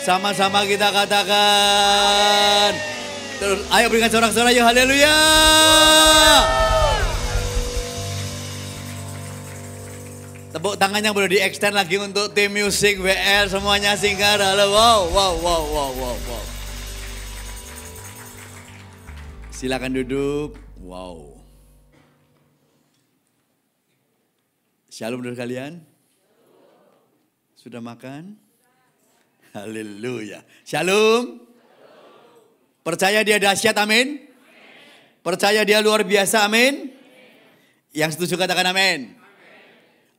Sama-sama kita katakan. Terus ayo berikan sorak-sorak yuk, haleluya. Tepuk tangannya boleh di-extend lagi untuk tim musik WR semuanya singkat. Halo, wow. Silakan duduk. Wow. Shalom saudara kalian. Sudah makan? Haleluya. Shalom. Percaya dia dahsyat, amin. Percaya dia luar biasa, amin. Yang setuju katakan amin.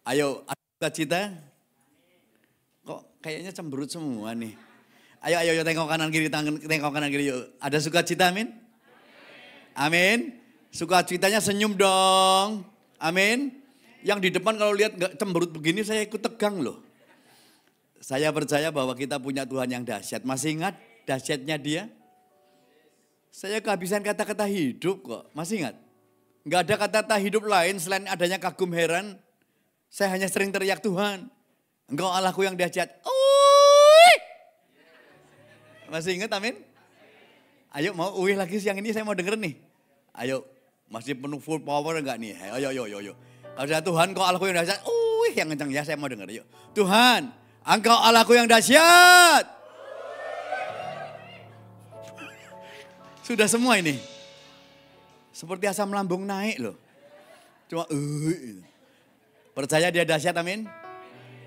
Ayo, ada sukacita? Kok kayaknya cemberut semua nih. Ayo tengok kanan kiri, tengok kanan kiri yuk. Ada sukacita, amin. Amin. Sukacitanya senyum dong. Amin. Yang di depan kalau lihat gak cemberut begini saya ikut tegang loh. Saya percaya bahwa kita punya Tuhan yang dahsyat. Masih ingat dahsyatnya dia? Saya kehabisan kata-kata hidup kok. Masih ingat? Gak ada kata-kata hidup lain selain adanya kagum heran. Saya hanya sering teriak, Tuhan, Engkau Allahku yang dahsyat. Masih ingat, amin? Ayo mau lagi siang ini saya mau denger nih. Ayo, masih penuh full power enggak nih? Ayo. Kalau saya Tuhan, Engkau Allahku yang dahsyat. Yang kencang ya, saya mau denger. Yuk. Tuhan, Engkau Allahku yang dahsyat. Sudah semua ini. Seperti asam lambung naik loh. Cuma percaya dia dahsyat, amin.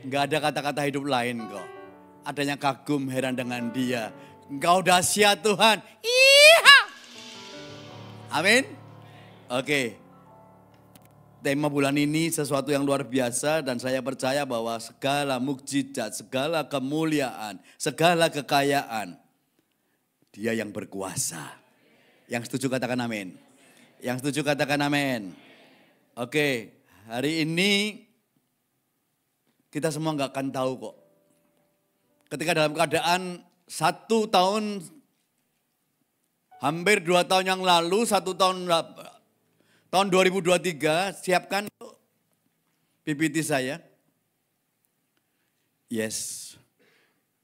Enggak ada kata-kata hidup lain kok. Adanya kagum heran dengan dia. Engkau dahsyat Tuhan. Iya. Amin. Oke. Tema bulan ini sesuatu yang luar biasa dan saya percaya bahwa segala mukjizat, segala kemuliaan, segala kekayaan, dia yang berkuasa. Yang setuju katakan amin. Yang setuju katakan amin. Oke, hari ini kita semua nggak akan tahu kok. Ketika dalam keadaan 1 tahun, hampir 2 tahun yang lalu, 1 tahun 2023, siapkan PPT saya. Yes,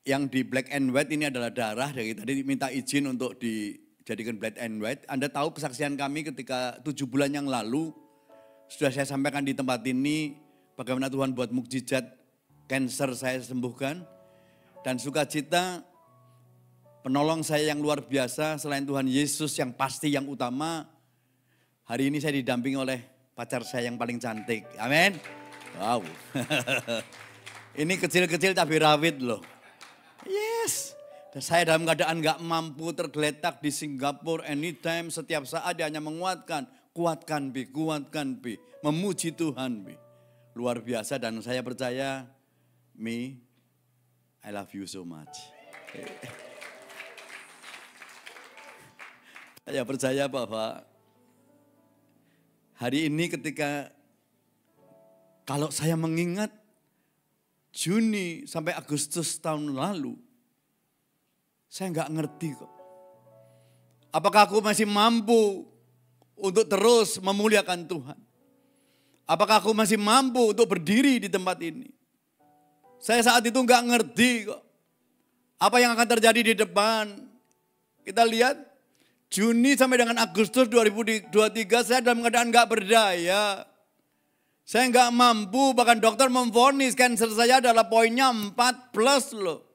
yang di black and white ini adalah darah. Dari tadi minta izin untuk dijadikan black and white. Anda tahu kesaksian kami ketika 7 bulan yang lalu, sudah saya sampaikan di tempat ini, bagaimana Tuhan buat mukjizat, cancer saya sembuhkan. Dan sukacita, penolong saya yang luar biasa, selain Tuhan Yesus yang pasti yang utama, hari ini saya didampingi oleh pacar saya yang paling cantik. Amin. Wow. Ini kecil-kecil tapi rawit loh. Yes. Dan saya dalam keadaan gak mampu, tergeletak di Singapura anytime, setiap saat dia hanya menguatkan. Kuatkan Bi, kuatkan Bi. Memuji Tuhan Bi. Luar biasa dan saya percaya, Mi, I love you so much. Saya percaya bahwa hari ini ketika kalau saya mengingat Juni sampai Agustus tahun lalu, saya nggak ngerti kok. Apakah aku masih mampu untuk terus memuliakan Tuhan? Apakah aku masih mampu untuk berdiri di tempat ini? Saya saat itu nggak ngerti kok. Apa yang akan terjadi di depan? Kita lihat Juni sampai dengan Agustus 2023 saya dalam keadaan gak berdaya. Saya gak mampu, bahkan dokter memvonis kanker saya adalah poinnya 4+ loh.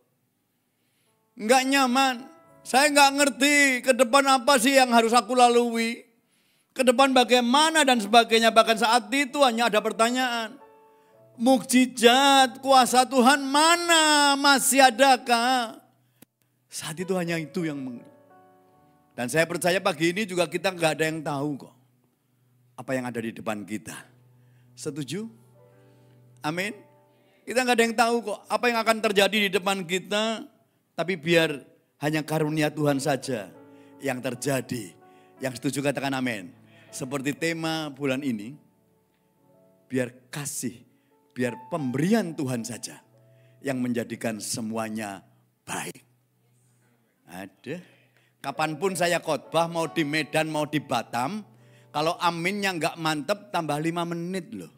Gak nyaman. Saya gak ngerti ke depan apa sih yang harus aku lalui. Ke depan bagaimana dan sebagainya. Bahkan saat itu hanya ada pertanyaan. Mukjizat, kuasa Tuhan mana? Masih adakah? Saat itu hanya itu yang mengerti. Dan saya percaya pagi ini juga kita nggak ada yang tahu kok. Apa yang ada di depan kita. Setuju? Amin. Kita nggak ada yang tahu kok apa yang akan terjadi di depan kita. Tapi biar hanya karunia Tuhan saja yang terjadi. Yang setuju katakan amin. Seperti tema bulan ini. Biar kasih, biar pemberian Tuhan saja yang menjadikan semuanya baik. Ada. Kapanpun saya khotbah, mau di Medan, mau di Batam, kalau aminnya nggak mantep, tambah 5 menit loh.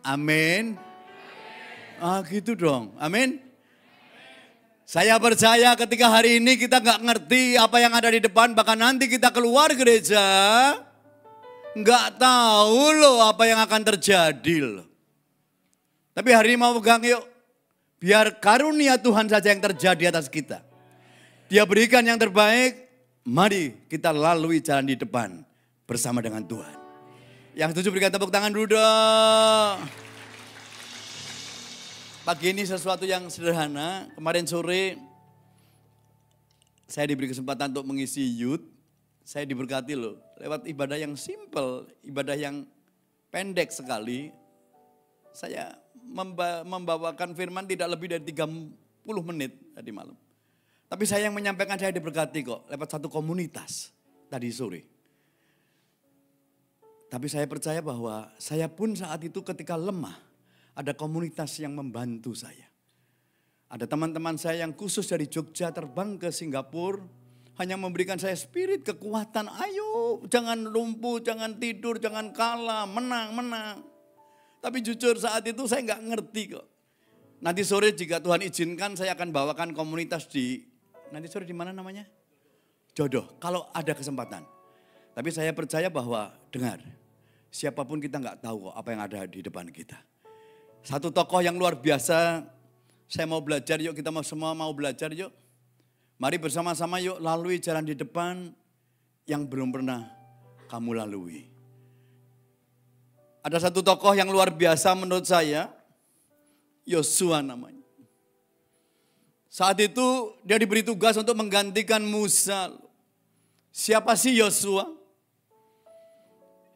Amin. Ah gitu dong, amin. Saya percaya ketika hari ini kita nggak ngerti apa yang ada di depan, bahkan nanti kita keluar gereja, nggak tahu loh apa yang akan terjadi loh. Tapi hari ini mau pegang yuk, biar karunia Tuhan saja yang terjadi atas kita. Dia berikan yang terbaik, mari kita lalui jalan di depan bersama dengan Tuhan. Yang setuju berikan tepuk tangan dulu dong. Pagi ini sesuatu yang sederhana. Kemarin sore saya diberi kesempatan untuk mengisi youth. Saya diberkati loh lewat ibadah yang simple, ibadah yang pendek sekali. Saya membawakan firman tidak lebih dari 30 menit tadi malam. Tapi saya yang menyampaikan, saya diberkati kok lewat satu komunitas tadi sore. Tapi saya percaya bahwa saya pun saat itu ketika lemah, ada komunitas yang membantu saya. Ada teman-teman saya yang khusus dari Jogja terbang ke Singapura, hanya memberikan saya spirit, kekuatan, ayo jangan lumpuh, jangan tidur, jangan kalah, menang. Tapi jujur saat itu saya nggak ngerti kok. Nanti sore jika Tuhan izinkan saya akan bawakan komunitas nanti sore di mana namanya? Jodoh, kalau ada kesempatan. Tapi saya percaya bahwa, dengar, siapapun kita nggak tahu kok apa yang ada di depan kita. Satu tokoh yang luar biasa, saya mau belajar yuk, kita semua mau belajar yuk. Mari bersama-sama yuk lalui jalan di depan yang belum pernah kamu lalui. Ada satu tokoh yang luar biasa menurut saya, Yosua namanya. Saat itu dia diberi tugas untuk menggantikan Musa. Siapa sih Yosua?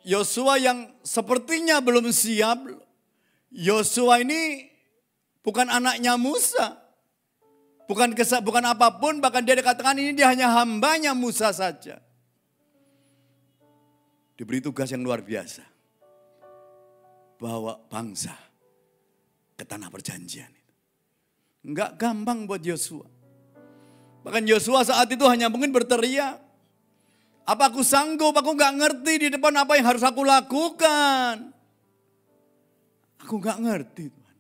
Yosua yang sepertinya belum siap. Yosua ini bukan anaknya Musa. Bukan apapun, bahkan dia dikatakan ini dia hanya hambanya Musa saja. Diberi tugas yang luar biasa. Bawa bangsa ke tanah perjanjian. Enggak gampang buat Yosua. Bahkan Yosua saat itu hanya mungkin berteriak. Apa aku sanggup, aku enggak ngerti di depan apa yang harus aku lakukan. Aku enggak ngerti Tuhan.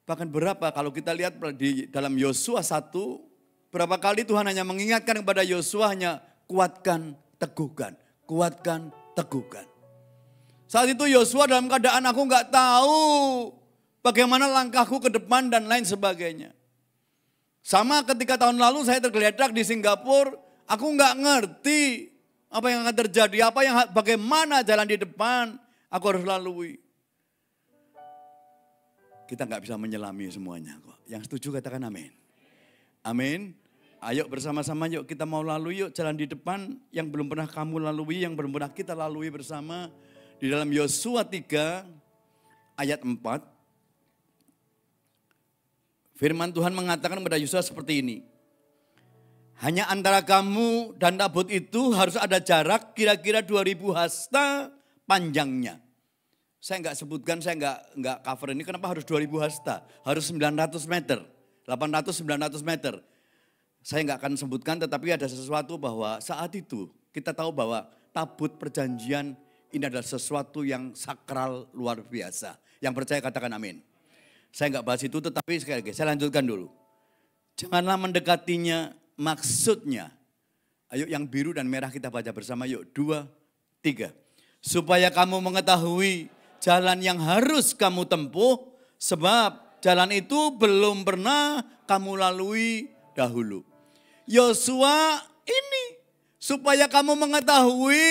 Bahkan berapa kalau kita lihat di dalam Yosua 1, berapa kali Tuhan hanya mengingatkan kepada Yosua hanya kuatkan, teguhkan, kuatkan, teguhkan. Saat itu Yosua dalam keadaan aku enggak tahu bagaimana langkahku ke depan dan lain sebagainya. Sama ketika tahun lalu saya tergeletak di Singapura, aku nggak ngerti apa yang akan terjadi, bagaimana jalan di depan aku harus lalui. Kita nggak bisa menyelami semuanya kok. Yang setuju katakan amin. Amin. Ayo bersama-sama yuk kita mau lalui yuk jalan di depan yang belum pernah kamu lalui, yang belum pernah kita lalui bersama. Di dalam Yosua 3 ayat 4. Firman Tuhan mengatakan kepada Yosua seperti ini. Hanya antara kamu dan Tabut itu harus ada jarak kira-kira 2000 hasta panjangnya. Saya enggak sebutkan, saya enggak cover ini. Kenapa harus 2000 hasta? Harus 900 meter, 800-900 meter. Saya enggak akan sebutkan, tetapi ada sesuatu bahwa saat itu kita tahu bahwa Tabut perjanjian ini adalah sesuatu yang sakral luar biasa. Yang percaya katakan amin. Saya enggak bahas itu, tetapi sekali lagi saya lanjutkan dulu. Janganlah mendekatinya, maksudnya. Ayo yang biru dan merah kita baca bersama yuk. 2, 3. Supaya kamu mengetahui jalan yang harus kamu tempuh. Sebab jalan itu belum pernah kamu lalui dahulu. Yosua ini. Supaya kamu mengetahui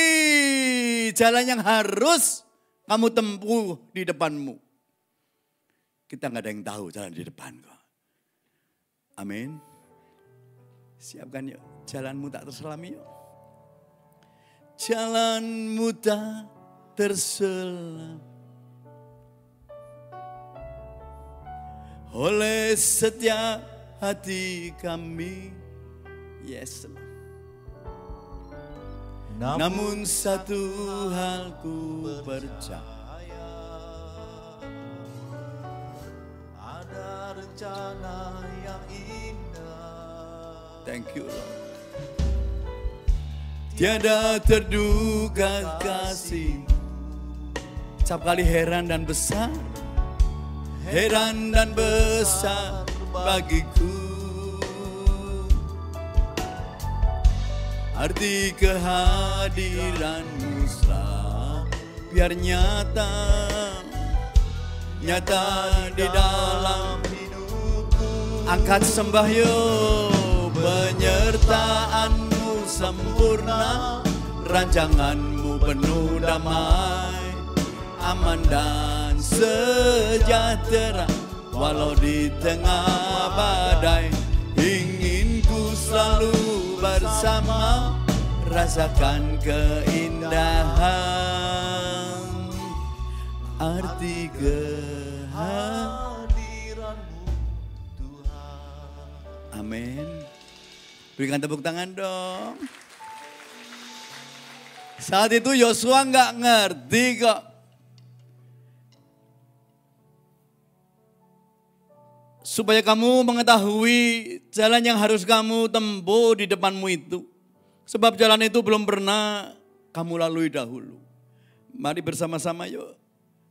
jalan yang harus kamu tempuh di depanmu. Kita nggak ada yang tahu jalan di depan kok. Amin. Siapkan yuk, jalanmu tak terselami yuk. Jalanmu tak terselam oleh setiap hati kami. Yes. Namun satu hal ku percaya. Rencana yang indah. Thank you Lord. Tiada terduga kasih. Setiap kali heran dan besar. Heran dan besar bagiku. Arti kehadiranmu selalu biar nyata di dalam hidupku. Angkat sembah yuk, penyertaanmu sempurna, rancanganmu penuh damai, aman dan sejahtera. Walau di tengah badai, ingin ku selalu bersama, rasakan keindahan arti kehadiranmu Tuhan. Amin. Berikan tepuk tangan dong. Saat itu Yosua nggak ngerti kok. Supaya kamu mengetahui jalan yang harus kamu tempuh di depanmu itu. Sebab jalan itu belum pernah kamu lalui dahulu. Mari bersama-sama yuk.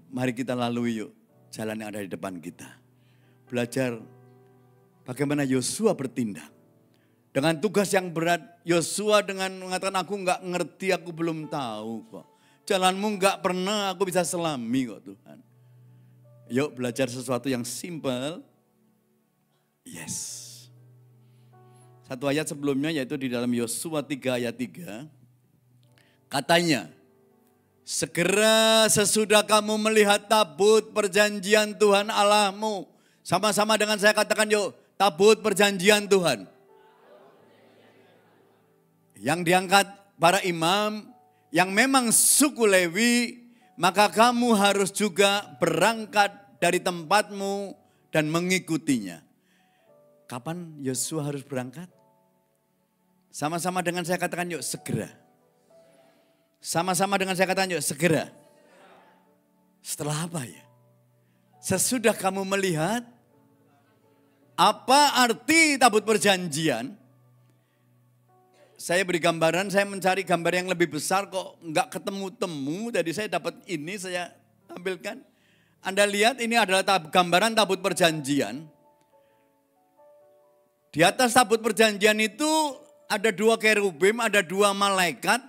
Mari kita lalui yuk jalan yang ada di depan kita. Belajar bagaimana Yosua bertindak. Dengan tugas yang berat, Yosua dengan mengatakan aku nggak ngerti, aku belum tahu kok. Jalanmu nggak pernah aku bisa selami kok Tuhan. Yuk belajar sesuatu yang simple. Yes. Satu ayat sebelumnya yaitu di dalam Yosua 3 ayat 3. Katanya, segera sesudah kamu melihat tabut perjanjian Tuhan Allahmu. Sama-sama dengan saya katakan yuk, tabut perjanjian Tuhan. Yang diangkat para imam, yang memang suku Lewi, maka kamu harus juga berangkat dari tempatmu dan mengikutinya. Kapan Yosua harus berangkat? Sama-sama dengan saya katakan yuk segera. Sama-sama dengan saya katakan yuk segera. Setelah apa ya? Sesudah kamu melihat apa arti tabut perjanjian. Saya beri gambaran, saya mencari gambar yang lebih besar kok enggak ketemu-temu. Jadi saya dapat ini, saya tampilkan. Anda lihat ini adalah gambaran tabut perjanjian. Di atas tabut perjanjian itu ada 2 kerubim, ada 2 malaikat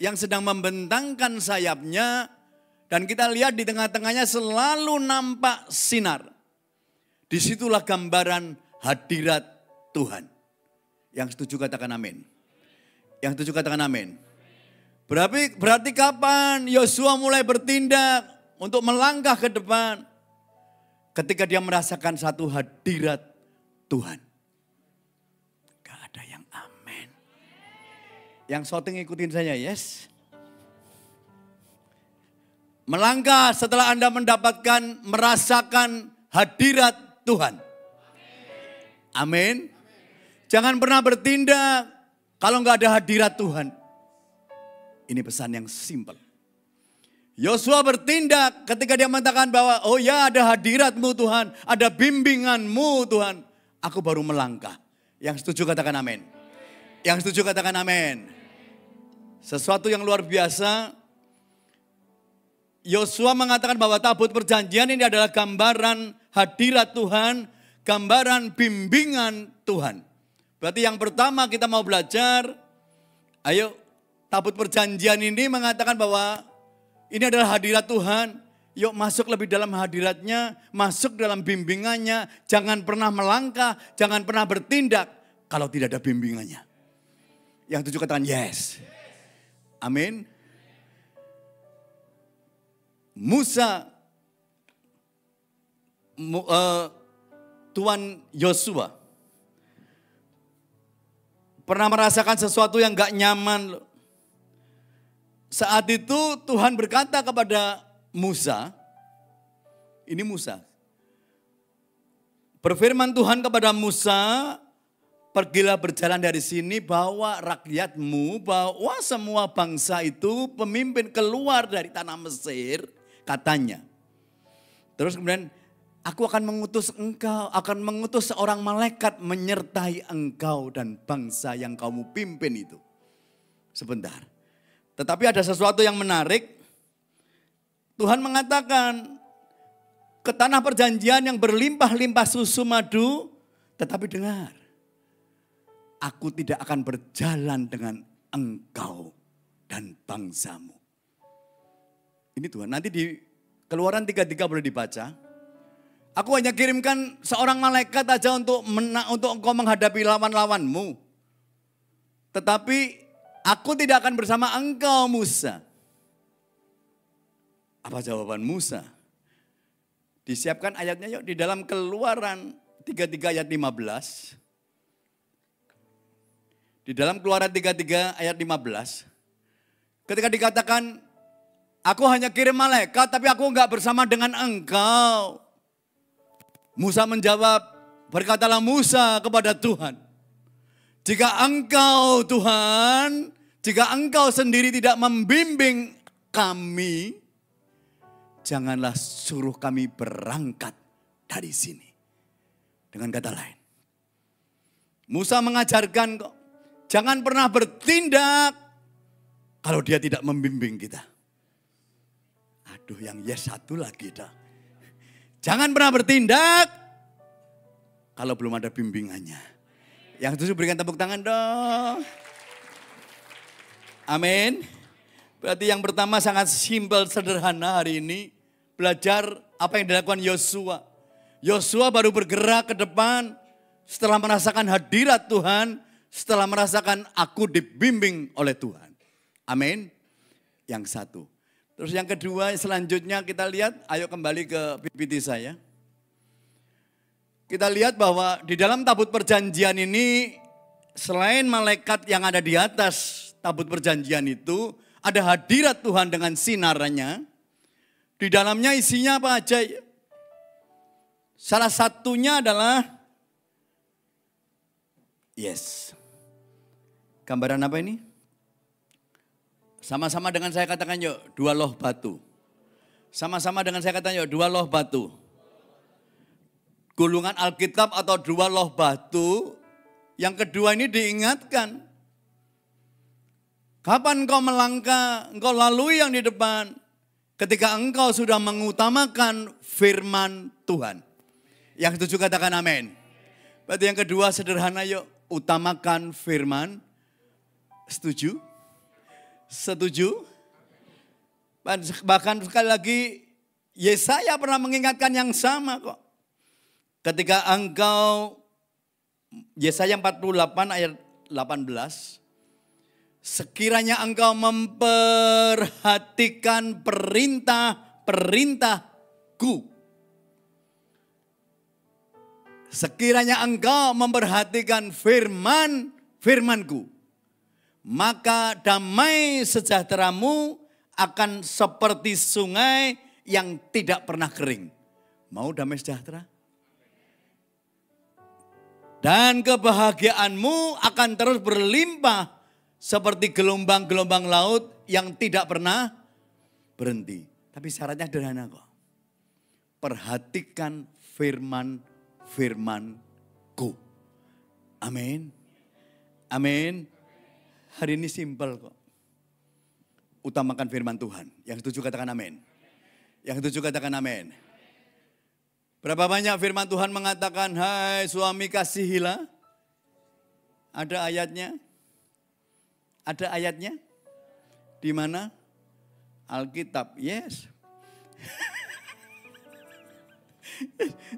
yang sedang membentangkan sayapnya. Dan kita lihat di tengah-tengahnya selalu nampak sinar. Disitulah gambaran hadirat Tuhan. Yang setuju katakan amin. Yang setuju katakan amin. Berarti kapan Yosua mulai bertindak untuk melangkah ke depan? Ketika dia merasakan satu hadirat Tuhan. Yang shouting ikutin saya, yes. Melangkah setelah Anda merasakan hadirat Tuhan. Amin. Jangan pernah bertindak kalau nggak ada hadirat Tuhan. Ini pesan yang simpel. Yosua bertindak ketika dia mengatakan bahwa oh ya ada hadirat-Mu Tuhan, ada bimbingan-Mu Tuhan. Aku baru melangkah. Yang setuju katakan amin. Yang setuju katakan amin. Sesuatu yang luar biasa. Yosua mengatakan bahwa tabut perjanjian ini adalah gambaran hadirat Tuhan, gambaran bimbingan Tuhan. Berarti yang pertama kita mau belajar, ayo tabut perjanjian ini mengatakan bahwa ini adalah hadirat Tuhan. Yuk masuk lebih dalam hadiratnya, masuk dalam bimbingannya. Jangan pernah melangkah, jangan pernah bertindak kalau tidak ada bimbingannya. Yang tujuh katakan yes. Amin. Musa, Tuan Yosua pernah merasakan sesuatu yang gak nyaman. Saat itu Tuhan berkata kepada Musa, ini Musa. Berfirman Tuhan kepada Musa, pergilah berjalan dari sini, bawa rakyatmu, bawa semua bangsa itu, pemimpin keluar dari tanah Mesir, katanya. Terus kemudian, aku akan mengutus engkau, akan mengutus seorang malaikat menyertai engkau dan bangsa yang kamu pimpin itu. Sebentar. Tetapi ada sesuatu yang menarik. Tuhan mengatakan, ke tanah perjanjian yang berlimpah-limpah susu madu, tetapi dengar. Aku tidak akan berjalan dengan engkau dan bangsamu. Ini Tuhan, nanti di Keluaran 3:3 boleh dibaca. Aku hanya kirimkan seorang malaikat aja untuk engkau menghadapi lawan-lawanmu. Tetapi aku tidak akan bersama engkau, Musa. Apa jawaban Musa? Disiapkan ayatnya yuk di dalam Keluaran 3:3 ayat 15. Di dalam Keluaran 3:3 ayat 15. Ketika dikatakan, aku hanya kirim malaikat tapi aku enggak bersama dengan engkau. Musa menjawab, berkatalah Musa kepada Tuhan, jika engkau Tuhan, jika engkau sendiri tidak membimbing kami, janganlah suruh kami berangkat dari sini. Dengan kata lain, Musa mengajarkan kok, jangan pernah bertindak kalau dia tidak membimbing kita. Aduh, yang yes satu lagi dah. Jangan pernah bertindak kalau belum ada bimbingannya. Yang setuju berikan tepuk tangan dong. Amin. Berarti yang pertama sangat simpel, sederhana hari ini. Belajar apa yang dilakukan Yosua. Yosua baru bergerak ke depan setelah merasakan hadirat Tuhan. Setelah merasakan aku dibimbing oleh Tuhan. Amin. Yang satu. Terus yang kedua selanjutnya kita lihat, ayo kembali ke PPT saya. Kita lihat bahwa di dalam tabut perjanjian ini selain malaikat yang ada di atas tabut perjanjian itu, ada hadirat Tuhan dengan sinarnya. Di dalamnya isinya apa aja? Salah satunya adalah, gambaran apa ini? Sama-sama dengan saya katakan yuk, 2 loh batu. Sama-sama dengan saya katakan yuk, 2 loh batu. Gulungan Alkitab atau 2 loh batu. Yang kedua ini diingatkan. Kapan engkau melangkah, engkau lalui yang di depan. Ketika engkau sudah mengutamakan firman Tuhan. Yang setuju katakan amin. Berarti yang kedua sederhana yuk, utamakan firman. Setuju? Setuju? Bahkan sekali lagi Yesaya pernah mengingatkan yang sama kok. Ketika engkau, Yesaya 48 ayat 18. Sekiranya engkau memperhatikan perintah-perintahku. Sekiranya engkau memperhatikan firmanku. Maka damai sejahteramu akan seperti sungai yang tidak pernah kering. Mau damai sejahtera? Dan kebahagiaanmu akan terus berlimpah seperti gelombang-gelombang laut yang tidak pernah berhenti. Tapi syaratnya sederhana kok. Perhatikan firman-firmanku. Amin. Amin. Hari ini simpel kok. Utamakan firman Tuhan. Yang setuju katakan amin. Yang setuju katakan amin. Berapa banyak firman Tuhan mengatakan, hai suami kasihilah. Ada ayatnya? Ada ayatnya? Di mana? Alkitab, yes.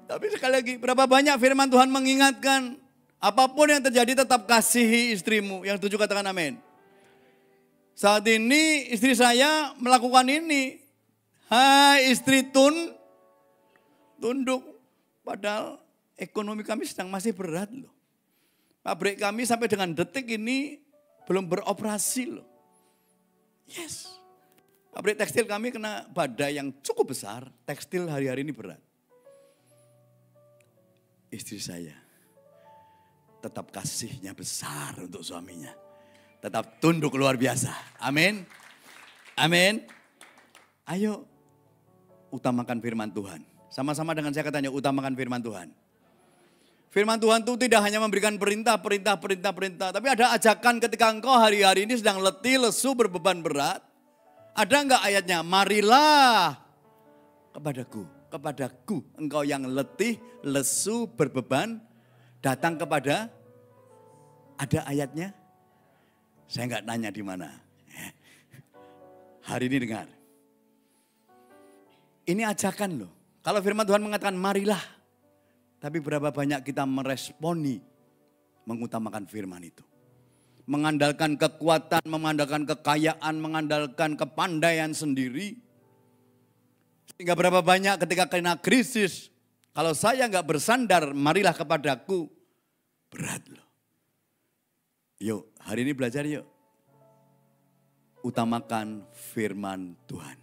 Tapi sekali lagi, berapa banyak firman Tuhan mengingatkan, apapun yang terjadi tetap kasihi istrimu. Yang setuju katakan amin. Saat ini istri saya melakukan ini. Hai istri tunduk. Padahal ekonomi kami sedang masih berat loh. Pabrik kami sampai dengan detik ini belum beroperasi loh. Yes. Pabrik tekstil kami kena badai yang cukup besar. Tekstil hari-hari ini berat. Istri saya tetap kasihnya besar untuk suaminya. Tetap tunduk luar biasa. Amin. Amin. Ayo utamakan firman Tuhan. Sama-sama dengan saya katanya utamakan firman Tuhan. Firman Tuhan itu tidak hanya memberikan perintah. Tapi ada ajakan ketika engkau hari-hari ini sedang letih, lesu, berbeban berat. Ada enggak ayatnya? Marilah kepadaku engkau yang letih, lesu, berbeban. Datang kepada, ada ayatnya? Saya nggak nanya di mana. Hari ini dengar. Ini ajakan loh. Kalau firman Tuhan mengatakan marilah. Tapi berapa banyak kita meresponi mengutamakan firman itu. Mengandalkan kekuatan, mengandalkan kekayaan, mengandalkan kepandaian sendiri. Sehingga berapa banyak ketika kena krisis. Kalau saya nggak bersandar, marilah kepadaku. Berat loh. Yuk, hari ini belajar yuk. Utamakan firman Tuhan.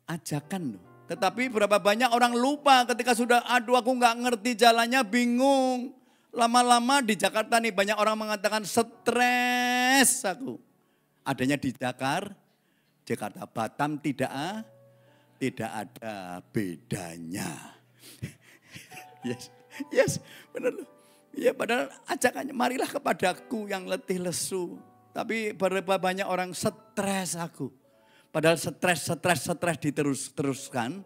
Ajakan loh. Tetapi berapa banyak orang lupa ketika sudah aduh aku nggak ngerti jalannya, bingung. Lama-lama di Jakarta nih banyak orang mengatakan stres aku. Adanya di Jakarta. Batam tidak ada bedanya. Yes, benar loh. Ya padahal ajakannya marilah kepadaku yang letih lesu. Tapi berapa banyak orang stres aku. Padahal stres diteruskan,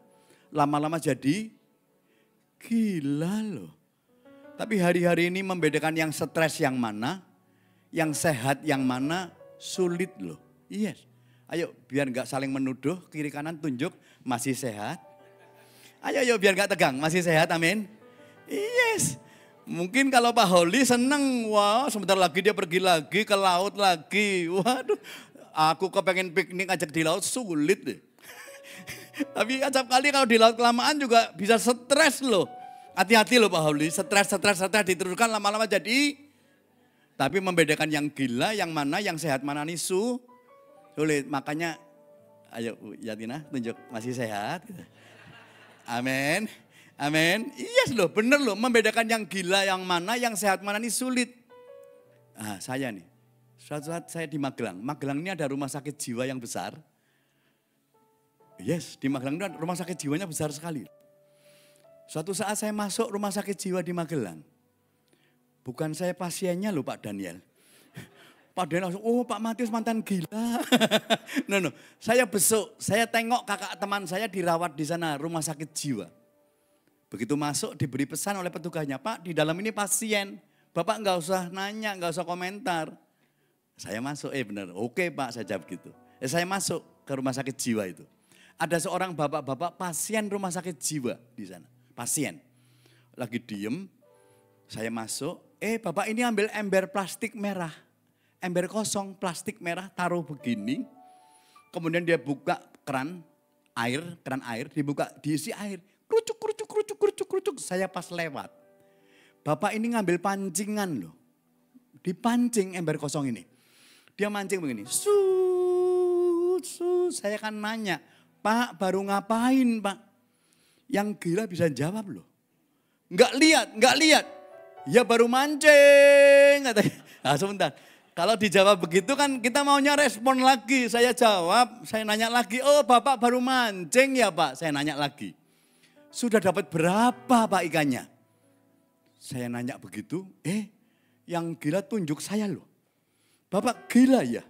lama-lama jadi gila loh. Tapi hari-hari ini membedakan yang stres yang mana, yang sehat yang mana, sulit loh. Yes. Ayo biar gak saling menuduh, kiri kanan tunjuk, masih sehat. Ayo biar gak tegang, masih sehat, amin. Yes. Mungkin kalau Pak Holi seneng, wah sebentar lagi dia pergi lagi ke laut lagi. Waduh. Aku kepengen piknik ajak di laut sulit deh. Tapi acap kali kalau di laut kelamaan juga bisa stres loh. Hati-hati loh Pak Holi, stres diteruskan lama-lama jadi. Tapi membedakan yang gila, yang mana, yang sehat mana nih sulit. Makanya ayo Bu Yatina tunjuk masih sehat. Amin. Iya loh bener loh, membedakan yang gila yang mana, yang sehat mana nih sulit. Saya nih. Suatu saat saya di Magelang. Magelang ini ada rumah sakit jiwa yang besar. Yes, di Magelang itu rumah sakit jiwanya besar sekali. Suatu saat saya masuk rumah sakit jiwa di Magelang. Bukan saya pasiennya loh Pak Daniel. Pak Daniel langsung, oh Pak Matius mantan gila. No, saya besok, saya tengok kakak teman saya dirawat di sana rumah sakit jiwa. Begitu masuk diberi pesan oleh petugasnya, Pak di dalam ini pasien. Bapak nggak usah nanya, nggak usah komentar. Saya masuk, benar, oke Pak, saya jawab gitu. Saya masuk ke rumah sakit jiwa itu. Ada seorang bapak-bapak pasien rumah sakit jiwa di sana. Pasien, lagi diem, saya masuk, bapak ini ambil ember plastik merah. Ember kosong, plastik merah, taruh begini. Kemudian dia buka keran air, dibuka, diisi air. Kerucuk. Saya pas lewat. Bapak ini ngambil pancingan loh. Dipancing ember kosong ini. Dia mancing begini, saya kan nanya, Pak baru ngapain Pak? Yang gila bisa jawab loh. Enggak lihat. Ya baru mancing katanya. Nah sebentar, kalau dijawab begitu kan kita maunya respon lagi. Saya jawab, saya nanya lagi, oh Bapak baru mancing ya Pak? Saya nanya lagi, sudah dapat berapa Pak ikannya? Saya nanya begitu, yang gila tunjuk saya loh. Bapak gila ya?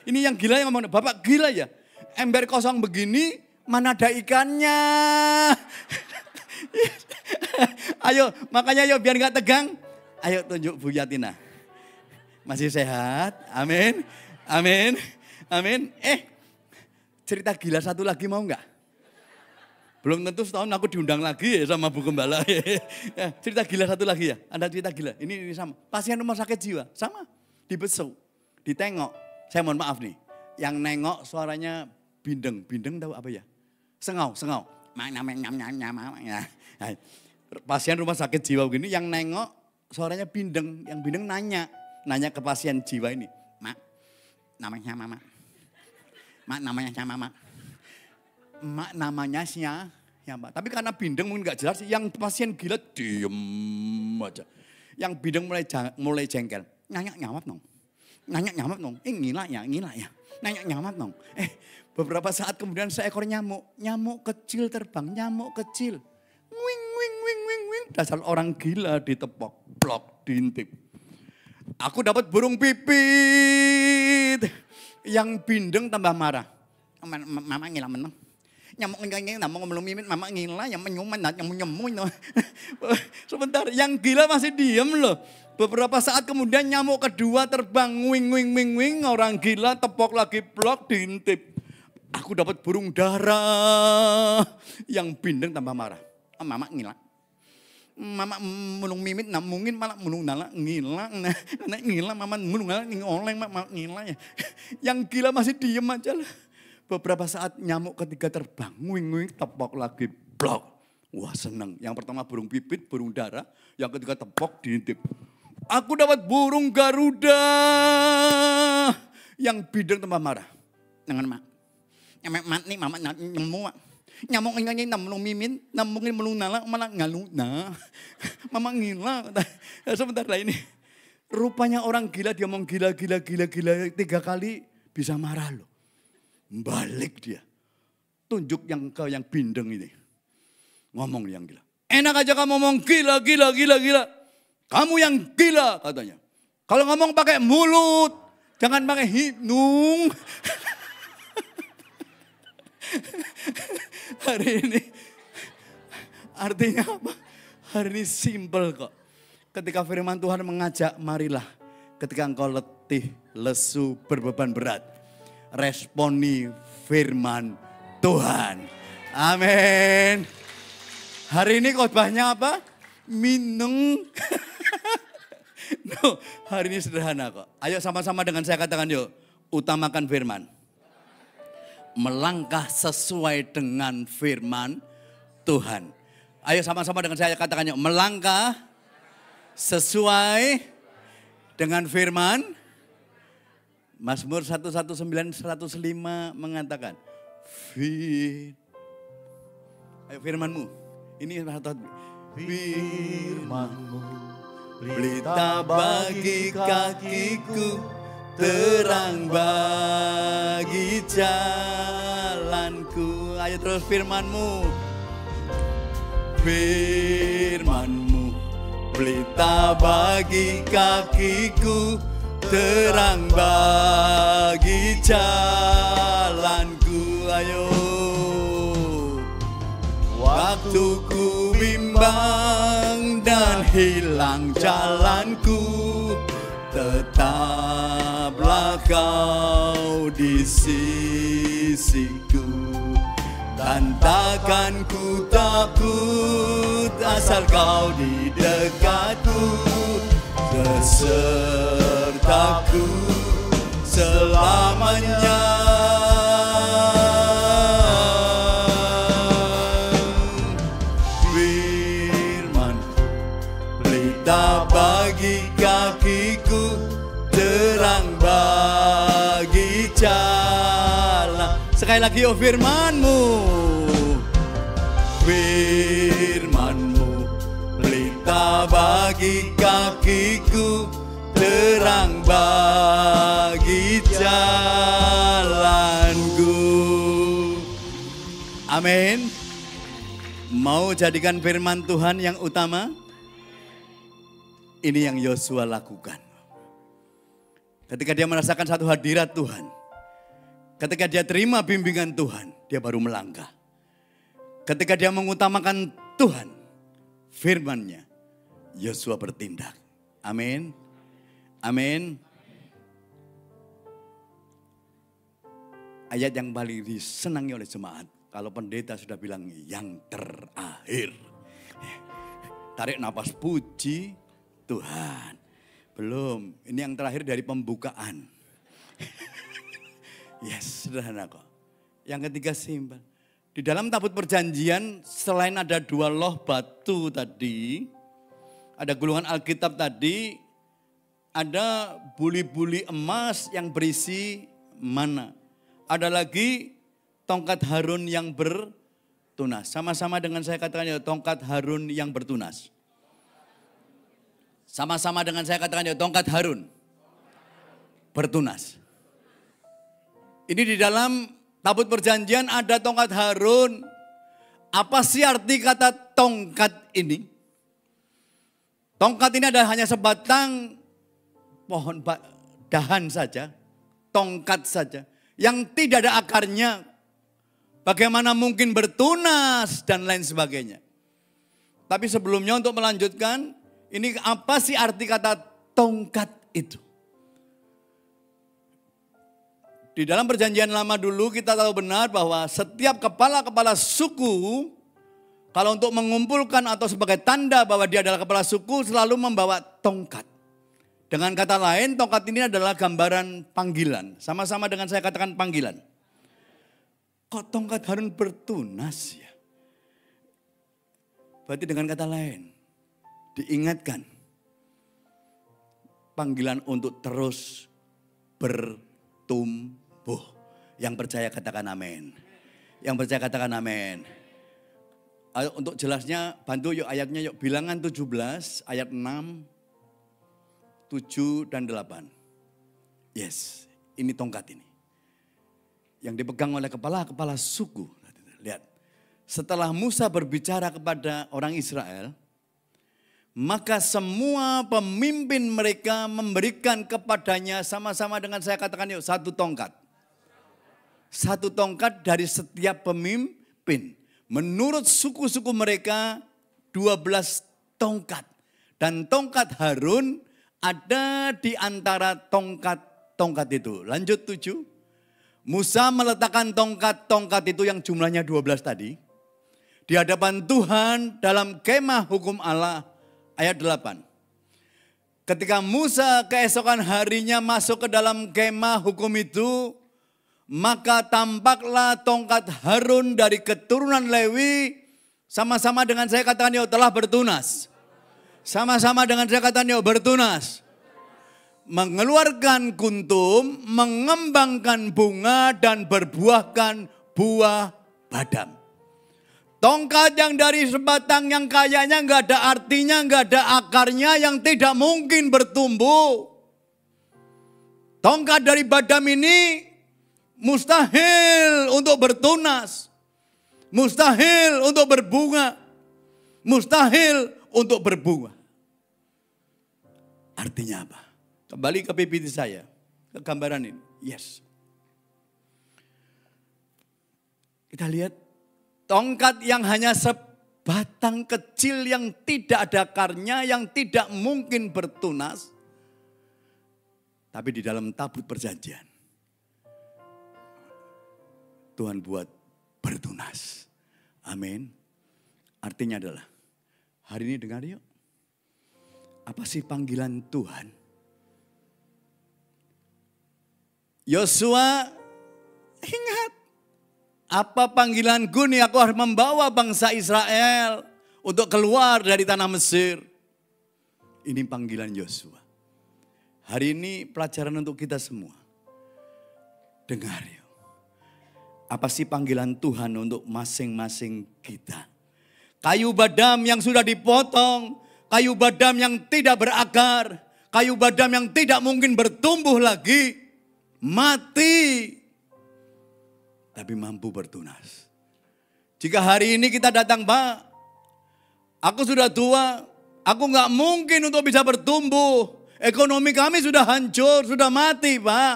Ini yang gila yang ngomong, Bapak gila ya? Ember kosong begini, mana ada ikannya? Ayo, makanya ayo biar gak tegang. Ayo tunjuk Bu Yatina. Masih sehat, amin. Cerita gila satu lagi mau gak? Belum tentu setahun aku diundang lagi ya sama Bu Gembala. Cerita gila satu lagi ya, ada cerita gila. Ini sama, pasien rumah sakit jiwa, sama. Dibesuk, ditengok. Saya mohon maaf nih, yang nengok suaranya bindeng tahu apa ya? Sengau. Pasien rumah sakit jiwa begini, yang nengok suaranya bindeng. Yang bindeng nanya ke pasien jiwa ini. Mak, namanya Mama. Mak, namanya siapa Mak? Mak namanya siapa? Tapi karena bindeng mungkin gak jelas, yang pasien gila diem aja. Yang bindeng mulai jengkel. Nanya nyamap nong. Ngila ya. Nanya nyamap nong. Beberapa saat kemudian seekor nyamuk kecil terbang, Wing. Dasar orang gila ditepok, blok, diintip. Aku dapat burung pipit. Yang bindeng tambah marah. Mama ngila menang. Nyamuk ngomong mimin, mama ngila, yang menyuman, yang menyemui. Sebentar, yang gila masih diem loh. Beberapa saat kemudian nyamuk kedua terbang, wing wing wing wing, orang gila tepok lagi blok diintip. Aku dapat burung dara. Yang bindeng tambah marah. Mama ngilang. Mama mulung mimit namungin malah mulung nala ngilang. Nek ngilang mama mulung nala ngoleng mama ngilang ya. Yang gila masih diem aja lah. Beberapa saat nyamuk ketiga terbang, wing wing tepok lagi blok. Wah seneng. Yang pertama burung pipit, burung dara. Yang ketiga tepok diintip. Aku dapat burung Garuda. Yang bideng tambah marah. Jangan mak. Mak nih mama nyemuk. Nyamuk nyanyi namung mimin, namungin melung nala malah ngaluna. Mama gila. Sebentar lah ini. Rupanya orang gila dia ngomong gila 3 kali bisa marah loh. Balik dia. Tunjuk yang bindeng ini. Ngomong yang gila. Enak aja kamu ngomong gila. Kamu yang gila katanya. Kalau ngomong pakai mulut, jangan pakai hidung. Hari ini artinya apa? Hari ini simple kok. Ketika firman Tuhan mengajak, marilah ketika engkau letih, lesu, berbeban berat. Responi firman Tuhan. Amin. Hari ini khotbahnya apa? Mineng. No, hari ini sederhana kok. Ayo sama-sama dengan saya katakan yuk. Utamakan firman. Melangkah sesuai dengan firman Tuhan. Ayo sama-sama dengan saya katakan yuk. Melangkah sesuai dengan firman. Mazmur 119:105 mengatakan. Ayo firmanmu. Ini firman-Mu, pelita bagi kakiku, terang bagi jalanku. Ayo terus firman-Mu. Firman-Mu, pelita bagi kakiku, terang bagi jalanku. Ayo. Waktu ku bimbang dan hilang jalanku, tetaplah Kau di sisiku. Dan takkan ku takut asal Kau di dekatku, besertaku selamanya. Bagi kakiku, terang bagi jalan. Sekali lagi, oh firman-Mu. Firman-Mu, pelita bagi kakiku, terang bagi jalanku. Amin. Mau jadikan firman Tuhan yang utama? Ini yang Yosua lakukan. Ketika dia merasakan satu hadirat Tuhan. Ketika dia terima bimbingan Tuhan, dia baru melangkah. Ketika dia mengutamakan Tuhan, firman-Nya, Yosua bertindak. Amin. Amin. Ayat yang paling disenangi oleh jemaat. Kalau pendeta sudah bilang yang terakhir. Tarik napas puji Tuhan. Belum, ini yang terakhir dari pembukaan. Yes, sederhana kok. Yang ketiga simpel. Di dalam tabut perjanjian selain ada 2 loh batu tadi, ada gulungan Alkitab tadi, ada buli-buli emas yang berisi mana. Ada lagi tongkat Harun yang bertunas. Sama-sama dengan saya katakan ya, tongkat Harun yang bertunas. Sama-sama dengan saya katakan ya, tongkat Harun bertunas. Ini di dalam tabut perjanjian ada tongkat Harun. Apa sih arti kata tongkat ini? Tongkat ini adalah hanya sebatang pohon dahan saja. Tongkat saja. Yang tidak ada akarnya. Bagaimana mungkin bertunas dan lain sebagainya. Tapi sebelumnya untuk melanjutkan. Ini apa sih arti kata tongkat itu. Di dalam perjanjian lama dulu kita tahu benar bahwa setiap kepala-kepala suku, kalau untuk mengumpulkan atau sebagai tanda bahwa dia adalah kepala suku, selalu membawa tongkat. Dengan kata lain, tongkat ini adalah gambaran panggilan. Sama-sama dengan saya katakan panggilan. Kok tongkat Harun bertunas ya? Berarti dengan kata lain, diingatkan panggilan untuk terus bertumbuh. Yang percaya katakan amin. Yang percaya katakan amin. Ayo, untuk jelasnya bantu yuk ayatnya yuk. Bilangan 17 ayat 6, 7 dan 8. Yes, ini tongkat ini. Yang dipegang oleh kepala-kepala suku. Lihat. Setelah Musa berbicara kepada orang Israel, maka semua pemimpin mereka memberikan kepadanya, sama-sama dengan saya katakan yuk, satu tongkat. Satu tongkat dari setiap pemimpin. Menurut suku-suku mereka 12 tongkat. Dan tongkat Harun ada di antara tongkat-tongkat itu. Lanjut 7. Musa meletakkan tongkat-tongkat itu yang jumlahnya 12 tadi. Di hadapan Tuhan dalam kemah hukum Allah. Ayat 8. Ketika Musa keesokan harinya masuk ke dalam kemah hukum itu, maka tampaklah tongkat Harun dari keturunan Lewi, sama-sama dengan saya katakan yuk, telah bertunas. Sama-sama dengan saya katakan yuk, bertunas. Mengeluarkan kuntum, mengembangkan bunga dan berbuahkan buah badam. Tongkat yang dari sebatang yang kayaknya nggak ada artinya, nggak ada akarnya, yang tidak mungkin bertumbuh. Tongkat dari badam ini mustahil untuk bertunas. Mustahil untuk berbunga. Mustahil untuk berbunga. Artinya apa? Kembali ke PPT saya. Ke gambaran ini. Yes. Kita lihat. Tongkat yang hanya sebatang kecil yang tidak ada akarnya, yang tidak mungkin bertunas. Tapi di dalam tabut perjanjian, Tuhan buat bertunas. Amin. Artinya adalah, hari ini dengar yuk. Apa sih panggilan Tuhan? Yosua, ingat. Apa panggilanku nih, aku harus membawa bangsa Israel untuk keluar dari tanah Mesir. Ini panggilan Yosua. Hari ini pelajaran untuk kita semua. Dengar yuk. Apa sih panggilan Tuhan untuk masing-masing kita? Kayu badam yang sudah dipotong, kayu badam yang tidak berakar, kayu badam yang tidak mungkin bertumbuh lagi, mati. Tapi mampu bertunas. Jika hari ini kita datang, Pak, aku sudah tua, aku nggak mungkin untuk bisa bertumbuh. Ekonomi kami sudah hancur, sudah mati, Pak.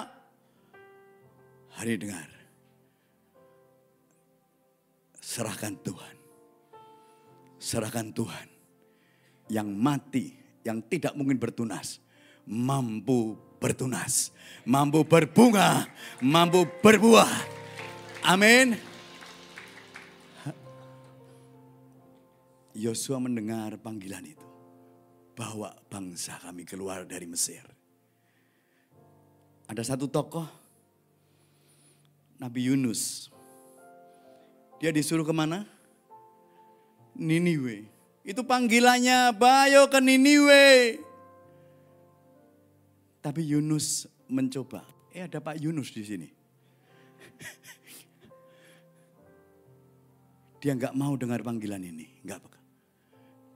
Hari ini dengar. Serahkan Tuhan. Serahkan Tuhan. Yang mati, yang tidak mungkin bertunas, mampu bertunas, mampu berbunga, mampu berbuah. Amin. Yosua mendengar panggilan itu. Bawa bangsa kami keluar dari Mesir. Ada satu tokoh, Nabi Yunus. Dia disuruh kemana? Niniwe. Itu panggilannya, bayo ke Niniwe. Tapi Yunus mencoba. Ada Pak Yunus di sini. Dia nggak mau dengar panggilan ini. Nggak.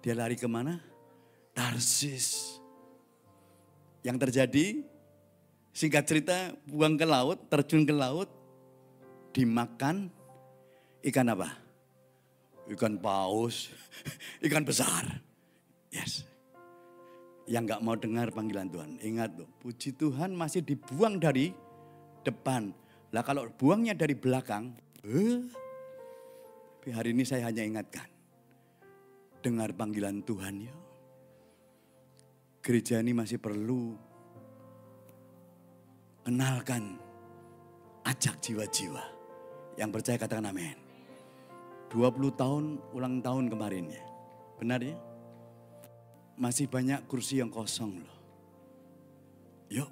Dia lari kemana? Tarsis. Yang terjadi, singkat cerita, buang ke laut, terjun ke laut, dimakan ikan apa? Ikan paus, ikan besar. Yes. Yang nggak mau dengar panggilan Tuhan. Ingat loh, puji Tuhan masih dibuang dari depan. Lah kalau buangnya dari belakang, tapi hari ini saya hanya ingatkan. Dengar panggilan Tuhan ya. gereja ini masih perlu kenalkan, ajak jiwa-jiwa yang percaya, katakan amin. 20 tahun ulang tahun kemarin ya, benar ya? Masih banyak kursi yang kosong loh. Yuk,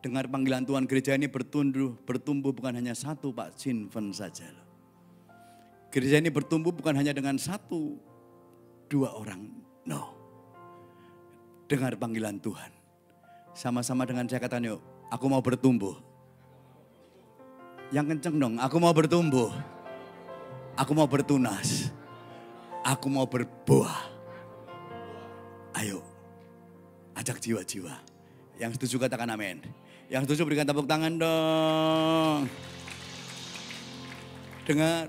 dengar panggilan Tuhan, gereja ini bertumbuh bukan hanya satu Pak Sinven saja loh. Gereja ini bertumbuh bukan hanya dengan 1-2 orang, no. Dengar panggilan Tuhan. Sama-sama dengan saya katakan, yuk, aku mau bertumbuh. Yang kenceng dong, aku mau bertumbuh. Aku mau bertunas. Aku mau berbuah. Ayo, ajak jiwa-jiwa. Yang setuju katakan amin. Yang setuju berikan tepuk tangan dong. Dengar,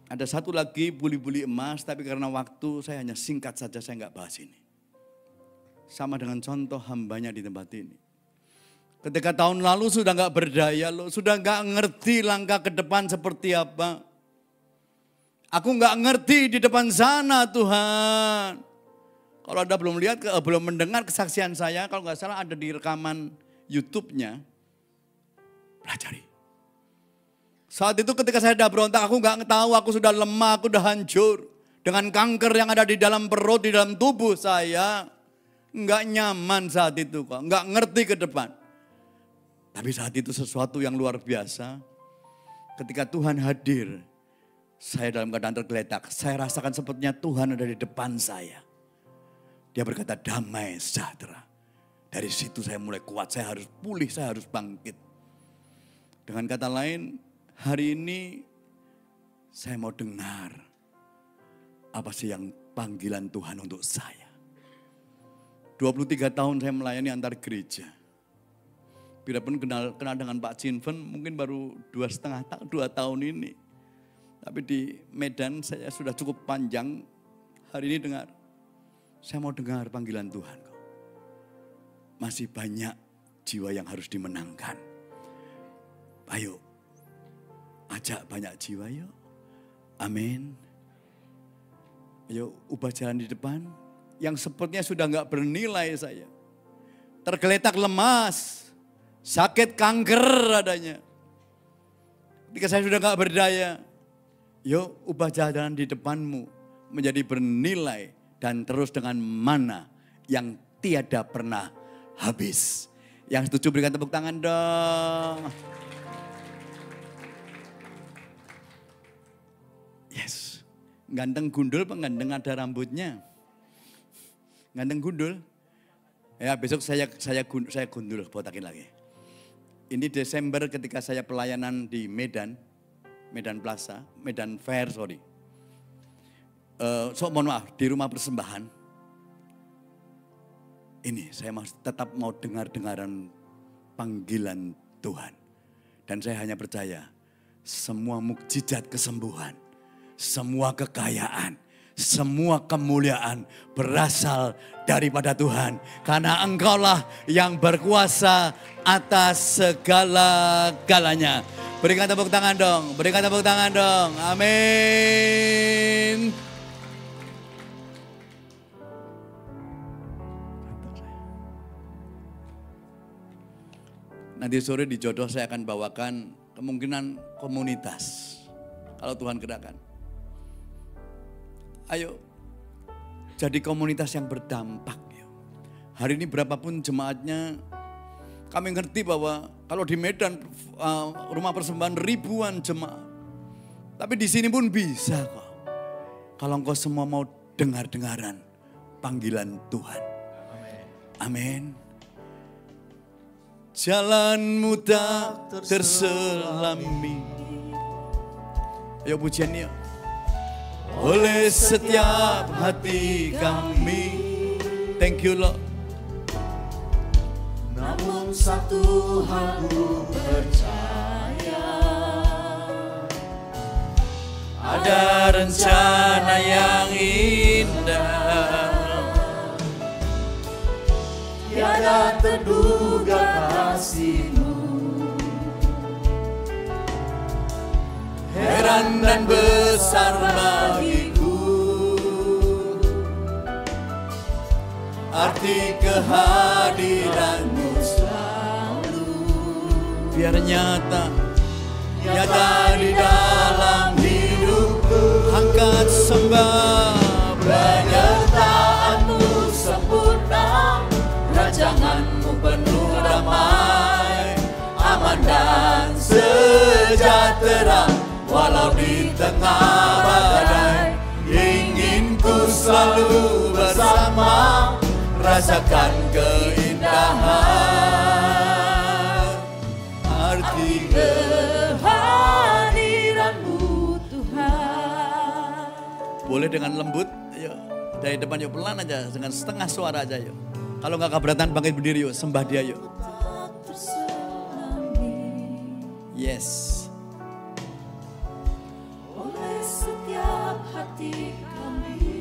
ada satu lagi buli-buli emas, tapi karena waktu saya hanya singkat saja, saya nggak bahas ini. Sama dengan contoh hambanya di tempat ini. Ketika tahun lalu sudah nggak berdaya loh, sudah nggak ngerti langkah ke depan seperti apa. Aku nggak ngerti di depan sana Tuhan. Kalau Anda belum lihat, belum mendengar kesaksian saya, kalau nggak salah ada di rekaman YouTube-nya, pelajari. Saat itu ketika saya sudah berontak, aku nggak tahu, aku sudah lemah, aku sudah hancur. Dengan kanker yang ada di dalam perut, di dalam tubuh saya. Nggak nyaman saat itu kok, nggak ngerti ke depan. Tapi saat itu sesuatu yang luar biasa. Ketika Tuhan hadir, saya dalam keadaan tergeletak. Saya rasakan sepertinya Tuhan ada di depan saya. Dia berkata damai sejahtera. Dari situ saya mulai kuat, saya harus pulih, saya harus bangkit. Dengan kata lain, hari ini saya mau dengar apa sih yang panggilan Tuhan untuk saya. 23 tahun saya melayani antar gereja. Bila pun kenal dengan Pak Sinven mungkin baru 2,5 tahun ini. Tapi di Medan saya sudah cukup panjang. Hari ini dengar, saya mau dengar panggilan Tuhan. Masih banyak jiwa yang harus dimenangkan. Ayo, ajak banyak jiwa yuk. Amin. Ayo ubah jalan di depan. Yang sepertinya sudah gak bernilai saya. Tergeletak lemas. Sakit kanker adanya. Ketika saya sudah gak berdaya. Yuk ubah jalan di depanmu. Menjadi bernilai. Dan terus dengan mana yang tiada pernah habis. Yang setuju berikan tepuk tangan dong. Yes. Ganteng gundul pengganteng ada rambutnya. Ganteng gundul. Ya besok saya gundul, botakin lagi. Ini Desember ketika saya pelayanan di Medan Plaza, Medan Fair, sorry. Mohon maaf, di rumah persembahan. Ini saya tetap mau dengar-dengaran panggilan Tuhan. Dan saya hanya percaya semua mukjizat kesembuhan, semua kekayaan, semua kemuliaan berasal daripada Tuhan. Karena Engkaulah yang berkuasa atas segala-galanya. Berikan tepuk tangan dong, berikan tepuk tangan dong. Amin. Nanti sore di Jodoh saya akan bawakan kemungkinan komunitas. Kalau Tuhan gerakkan. Ayo, jadi komunitas yang berdampak. Hari ini berapapun jemaatnya, kami ngerti bahwa kalau di Medan rumah persembahan ribuan jemaat. Tapi di sini pun bisa kok. Kalau engkau semua mau dengar-dengaran panggilan Tuhan. Amin. Jalanmu tak terselami. Ayo pujiannya. Oleh setiap hati kami. Thank you Lord. Namun satu hal ku percaya, ada rencana yang indah. tiada terduga kasih-Mu. Heran dan besar bagiku arti kehadiran-Mu selalu. Biar nyata di dalam hidupku. Angkat sembah. Penyertaan-Mu sempurna, rancangan-Mu penuh damai, aman dan sejahtera, walau di tengah badai. Ingin ku selalu bersama, rasakan keindahan arti kehadiran-Mu Tuhan. Boleh dengan lembut, ayo dari depan yuk, pelan aja, dengan setengah suara aja yuk. Kalau nggak keberatan bangkit berdiri yuk, sembah Dia yuk. Yes. Oleh setiap hati kami.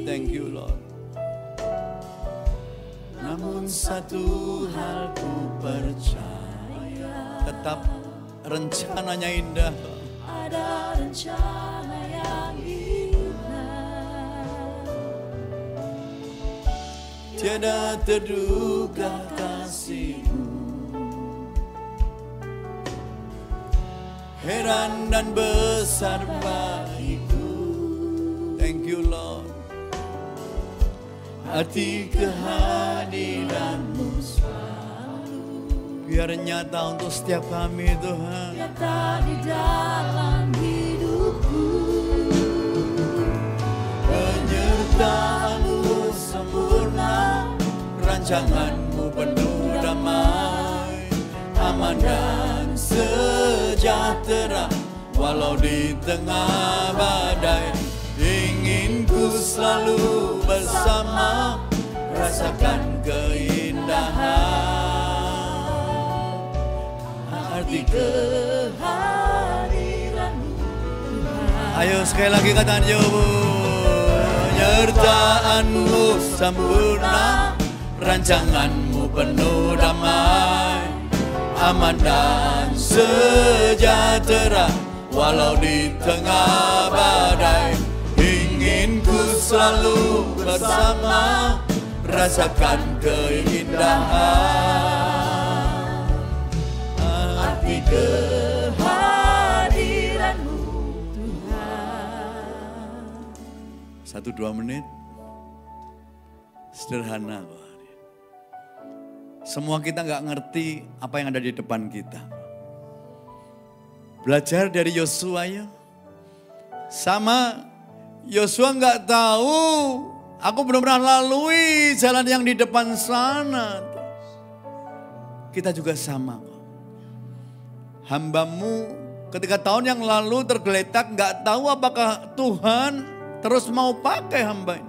Thank you Lord. Namun satu hal ku percaya, tetap rencananya indah. Ada rencana yang indah. Tiada terduga kasih-Mu, heran dan besar bagiku. Thank you Lord. Arti kehadiran-Mu selalu. Biar nyata untuk setiap kami Tuhan. Nyata di dalam hidupku. Penyertaan-Mu sempurna, rancangan-Mu penuh damai, aman dan sejahtera, walau di tengah badai. Ingin ku selalu bersama, rasakan keindahan arti kehadiran-Mu Tuhan. Ayo sekali lagi katakan yo. Penyertaan-Mu sempurna, rancangan-Mu penuh damai, aman dan sejahtera, walau di tengah badai. Ingin ku selalu bersama, rasakan keindahan arti kehadiran-Mu Tuhan. 1-2 menit. Sederhana. Semua kita nggak ngerti apa yang ada di depan kita. Belajar dari Yosua ya. Sama Yosua nggak tahu, aku belum pernah lalui jalan yang di depan sana. Kita juga sama. Hamba-Mu ketika tahun yang lalu tergeletak, nggak tahu apakah Tuhan terus mau pakai hamba ini.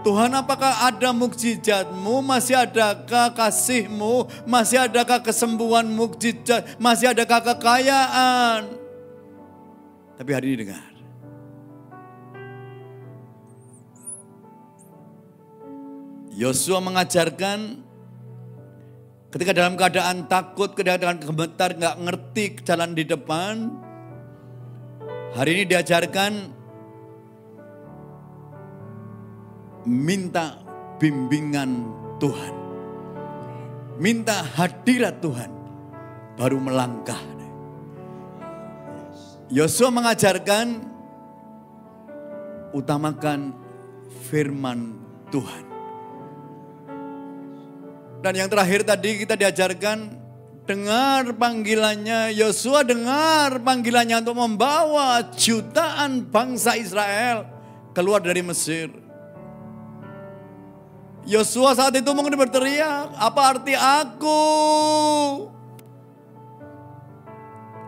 Tuhan, apakah ada mukjizat-Mu, masih adakah kasih-Mu, masih adakah kesembuhan mukjizat, masih adakah kekayaan. Tapi hari ini dengar. Yosua mengajarkan ketika dalam keadaan takut, keadaan gemetar, gak ngerti jalan di depan. Hari ini diajarkan minta bimbingan Tuhan. Minta hadirat Tuhan, baru melangkah. Yosua mengajarkan utamakan firman Tuhan. Dan yang terakhir tadi kita diajarkan dengar panggilannya. Yosua dengar panggilannya untuk membawa jutaan bangsa Israel keluar dari Mesir. Yosua saat itu mungkin berteriak, apa arti aku?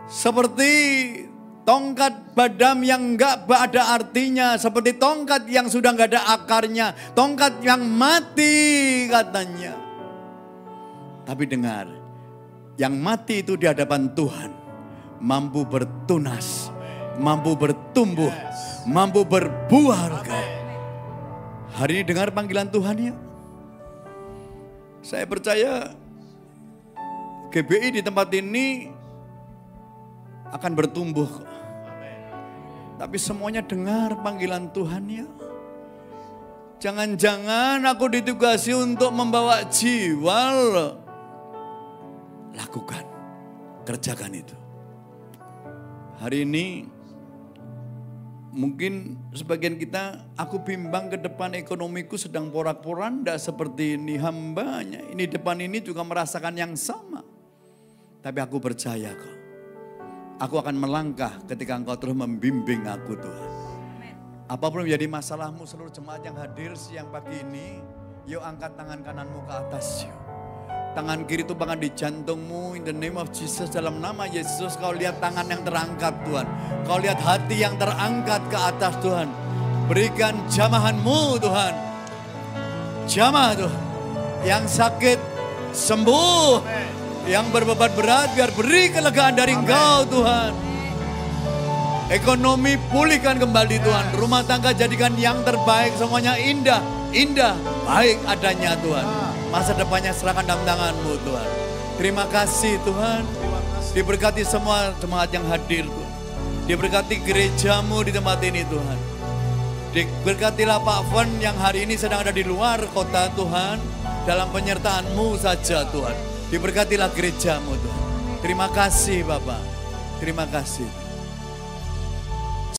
Seperti tongkat badam yang enggak ada artinya. Seperti tongkat yang sudah enggak ada akarnya. Tongkat yang mati katanya. Tapi dengar, yang mati itu di hadapan Tuhan mampu bertunas, mampu bertumbuh, mampu berbuah. Hari ini dengar panggilan Tuhan ya. Saya percaya GBI di tempat ini akan bertumbuh. Tapi semuanya dengar panggilan Tuhan ya. Jangan-jangan aku ditugasi untuk membawa jiwa. Lakukan, kerjakan itu. Hari ini mungkin sebagian kita, aku bimbang ke depan ekonomiku sedang porak-poranda seperti ini. Hambanya ini depan ini juga merasakan yang sama. Tapi aku percaya kok. Aku akan melangkah ketika Engkau terus membimbing aku Tuhan. Apapun menjadi masalahmu, seluruh jemaat yang hadir siang pagi ini, yuk angkat tangan kananmu ke atas yuk. Tangan kiri tumpangkan di jantungmu, in the name of Jesus, dalam nama Yesus. Kau lihat tangan yang terangkat Tuhan. Kau lihat hati yang terangkat ke atas Tuhan. Berikan jamahanmu Tuhan. Jamah Tuhan. Yang sakit sembuh. Yang berbeban berat biar beri kelegaan dari Engkau Tuhan. Ekonomi pulihkan kembali Tuhan. Rumah tangga jadikan yang terbaik. Semuanya indah, indah, baik adanya Tuhan. Masa depannya serahkan dalam tangan-Mu Tuhan. Terima kasih Tuhan. Diberkati semua jemaat yang hadir Tuhan. Diberkati gereja-Mu di tempat ini Tuhan. Diberkatilah Pak Fen yang hari ini sedang ada di luar kota Tuhan. Dalam penyertaan-Mu saja Tuhan. Diberkatilah gereja-Mu Tuhan. Terima kasih Bapak. Terima kasih.